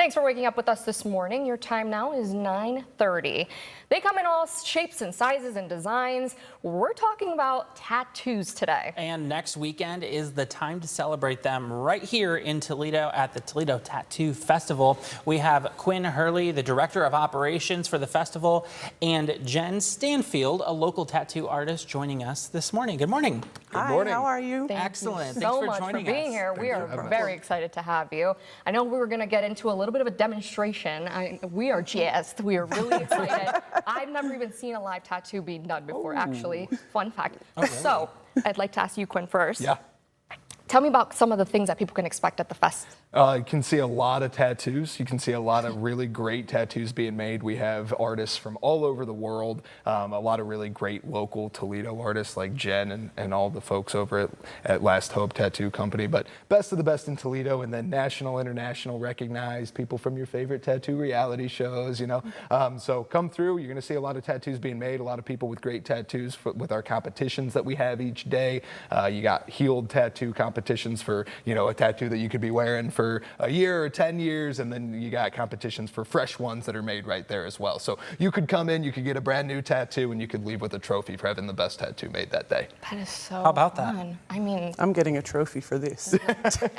Thanks for waking up with us this morning. Your time now is 9:30. They come in all shapes and sizes and designs. We're talking about tattoos today. And next weekend is the time to celebrate them right here in Toledo at the Toledo Tattoo Festival. We have Quinn Hurley, the Director of Operations for the festival, and Jen Stanfield, a local tattoo artist, joining us this morning. Good morning. Good morning. How are you? Excellent. Thanks so Thanks much for joining for being us. here. We are very excited to have you. I know we were going to get into a little bit of a demonstration. We are jazzed. We are really excited. I've never even seen a live tattoo being done before, actually. Fun fact. Oh, really? So I'd like to ask you, Quinn, first. Yeah. Tell me about some of the things that people can expect at the fest. You can see a lot of tattoos. You can see a lot of really great tattoos being made. We have artists from all over the world, a lot of really great local Toledo artists like Jen and all the folks over at Last Hope Tattoo Company. But best of the best in Toledo, and then national, international recognized people from your favorite tattoo reality shows, you know. So come through. You're going to see a lot of tattoos being made, a lot of people with great tattoos with our competitions that we have each day. You got healed tattoo competitions for, you know, a tattoo that you could be wearing for a year or 10 years, and then you got competitions for fresh ones that are made right there as well. So you could come in, you could get a brand new tattoo, and you could leave with a trophy for having the best tattoo made that day. That is so How about that? fun. I mean, I'm getting a trophy for this.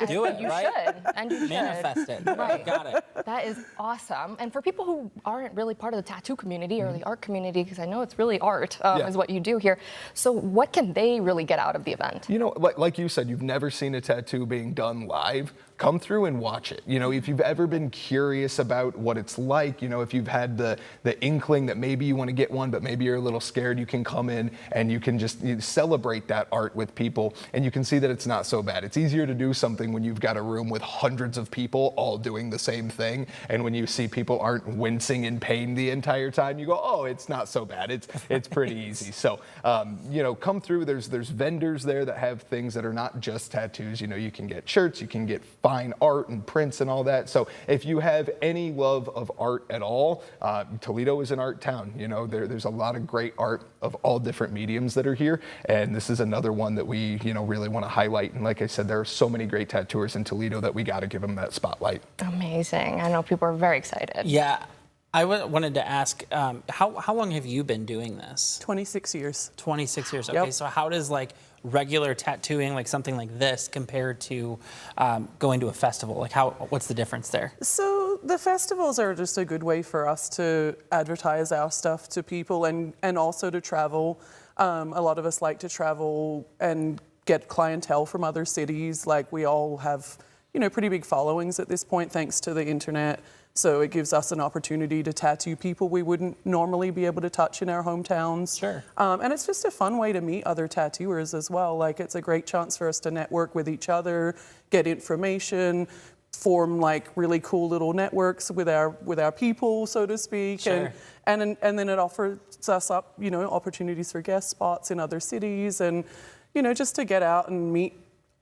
Do it, you right? should. And you should. Manifest it. Right. Got it. That is awesome. And for people who aren't really part of the tattoo community or the art community, because I know it's really art is what you do here. So what can they really get out of the event? You know, like you said, you've never seen a tattoo being done live. Come through and watch it. You know, if you've ever been curious about what it's like, you know, if you've had the inkling that maybe you want to get one, but maybe you're a little scared, you can come in and you can just celebrate that art with people, and you can see that it's not so bad. It's easier to do something when you've got a room with hundreds of people all doing the same thing, and when you see people aren't wincing in pain the entire time, you go, oh, it's not so bad. It's pretty easy. So, you know, come through. There's vendors there that have things that are not just tattoos. You know, you can get shirts, you can get fine art and prints and all that. So if you have any love of art at all, Toledo is an art town. You know, there's a lot of great art of all different mediums that are here, and this is another one that we, you know, really want to highlight. And like I said, there are so many great tattooers in Toledo that we got to give them that spotlight. Amazing. I know people are very excited. Yeah. I wanted to ask, how long have you been doing this? 26 years. 26 years. Okay, Yep. so how does like regular tattooing, like something like this, compare to going to a festival? Like what's the difference there? So the festivals are just a good way for us to advertise our stuff to people and also to travel. A lot of us like to travel and get clientele from other cities. Like we all have, you know, pretty big followings at this point thanks to the internet. So it gives us an opportunity to tattoo people we wouldn't normally be able to touch in our hometowns. Sure. And it's just a fun way to meet other tattooers as well. Like it's a great chance for us to network with each other, get information, form like really cool little networks with our people, so to speak. Sure. And then it offers us up, you know, opportunities for guest spots in other cities, and, you know, just to get out and meet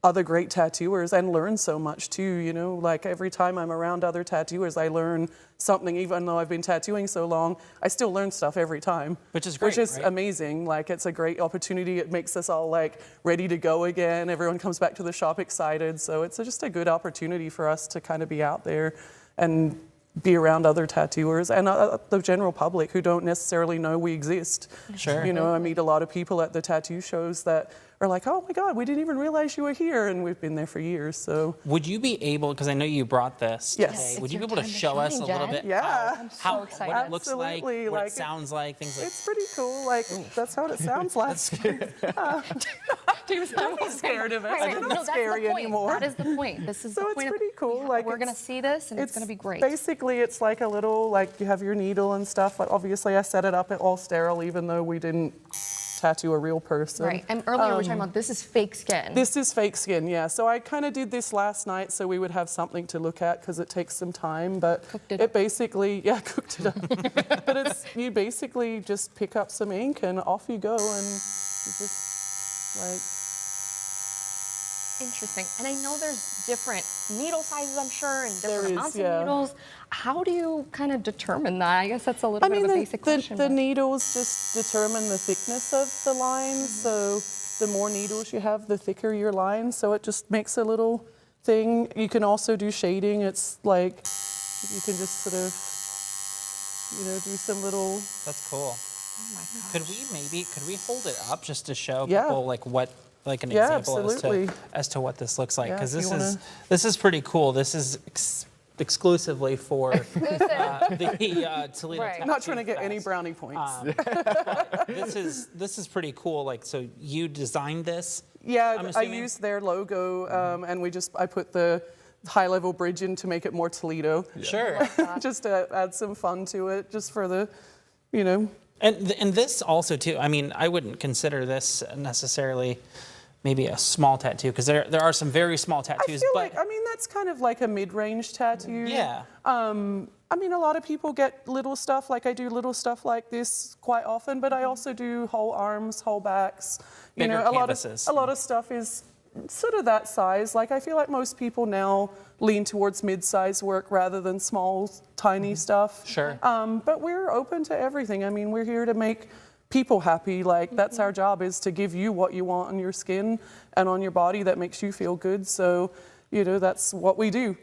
other great tattooers and learn so much too, you know, like every time I'm around other tattooers, I learn something. Even though I've been tattooing so long, I still learn stuff every time. Which is great, Which is right? amazing. Like it's a great opportunity. It makes us all like ready to go again. Everyone comes back to the shop excited. So it's just a good opportunity for us to kind of be out there and be around other tattooers and the general public who don't necessarily know we exist. Sure. You know, I meet a lot of people at the tattoo shows that are like, oh my God, we didn't even realize you were here, and we've been there for years. So would you be able, because I know you brought this Yes. today, would It's you be your able to time to show us shine, a little Jen. bit Yeah. I'm so how excited. what it looks like, Absolutely, what like it sounds like, things like it's pretty cool. Like that's what it sounds like. I'm not scared of it. Right, It's no, not that's scary the point. anymore. That is the point. This is So the it's point. pretty cool. Like we're going to see this, and it's going to be great. Basically, it's like a little, like you have your needle and stuff. But obviously, I set it up at all sterile, even though we didn't tattoo a real person. Right. And earlier we were talking about this is fake skin. This is fake skin, yeah. So I kind of did this last night so we would have something to look at because it takes some time. But Cooked it up. basically, yeah, cooked it up. But you basically just pick up some ink and off you go, and you just like. Interesting. And I know there's different needle sizes, I'm sure, and There different is, amounts yeah. of needles. How do you kind of determine that? I guess that's a little bit of a basic question. The but- needles just determine the thickness of the lines. So the more needles you have, the thicker your line. So it just makes a little thing. You can also do shading. It's like You can just sort of, do some little. That's cool. Oh my gosh. Could we hold it up just to show Yeah. people like an Yeah, example absolutely. as to what this looks like? Yeah, Because if you this is pretty cool. This is exclusively for the Toledo. Right. I'm not trying to get Tattoo any Fest. brownie points. This is pretty cool. Like, so you designed this? I'm Yeah, I assuming? used their logo, and I put the high-level bridge in to make it more Toledo, Sure. just to add some fun to it, just for the, And this also too. I mean, I wouldn't consider this necessarily maybe a small tattoo because there are some very small I tattoos. feel but like, that's kind of like a mid-range tattoo. yeah. A lot of people get little stuff, like I do little stuff like this quite often, but I also do whole arms, whole backs. Bigger a canvases. lot of stuff is sort of that size. Like I feel like most people now lean towards mid-size work rather than small, tiny stuff. Sure. But we're open to everything. I mean, we're here to make people happy. Like that's our job, is to give you what you want on your skin and on your body that makes you feel good. So, that's what we do.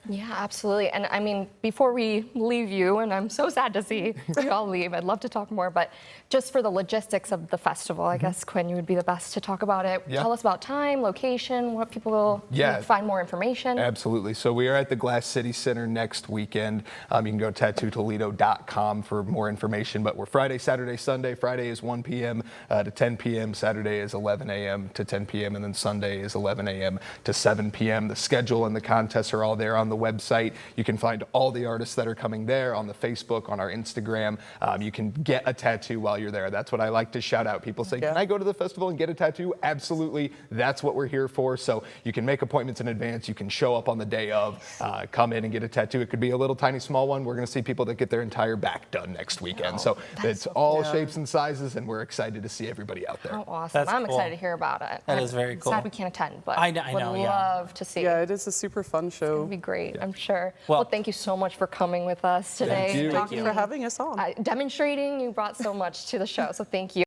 Yeah, absolutely. And I mean, before we leave you, and I'm so sad to see you all leave, I'd love to talk more, but just for the logistics of the festival, I guess, Quinn, you would be the best to talk about it. Yeah. Tell us about time, location, what people can find more information. Absolutely. So we are at the Glass City Center next weekend. You can go to tattootoledo.com for more information, but we're Friday, Saturday, Sunday. Friday is 1 p.m. To 10 p.m. Saturday is 11 a.m. to 10 p.m. and then Sunday is 11 a.m. to 7 p.m. The schedule and the contests are all there on the website. You can find all the artists that are coming there on the Facebook, on our Instagram. You can get a tattoo while you're there. That's what I like to shout out. People say, Yeah. can I go to the festival and get a tattoo? Absolutely. That's what we're here for. So you can make appointments in advance. You can show up on the day of, come in and get a tattoo. It could be a little tiny small one. We're going to see people that get their entire back done next weekend. So it's all shapes and sizes, and we're excited to see everybody out there. Oh, awesome. That's I'm cool. excited to hear about it. That is very cool. Sad we can't attend, but I know, would yeah. love to see. Yeah, it is a super fun show. It'd be great, I'm sure. Well- Well, thank you so much for coming with us today. you. Thank you for having us on. Demonstrating, you brought so much to the show, so thank you.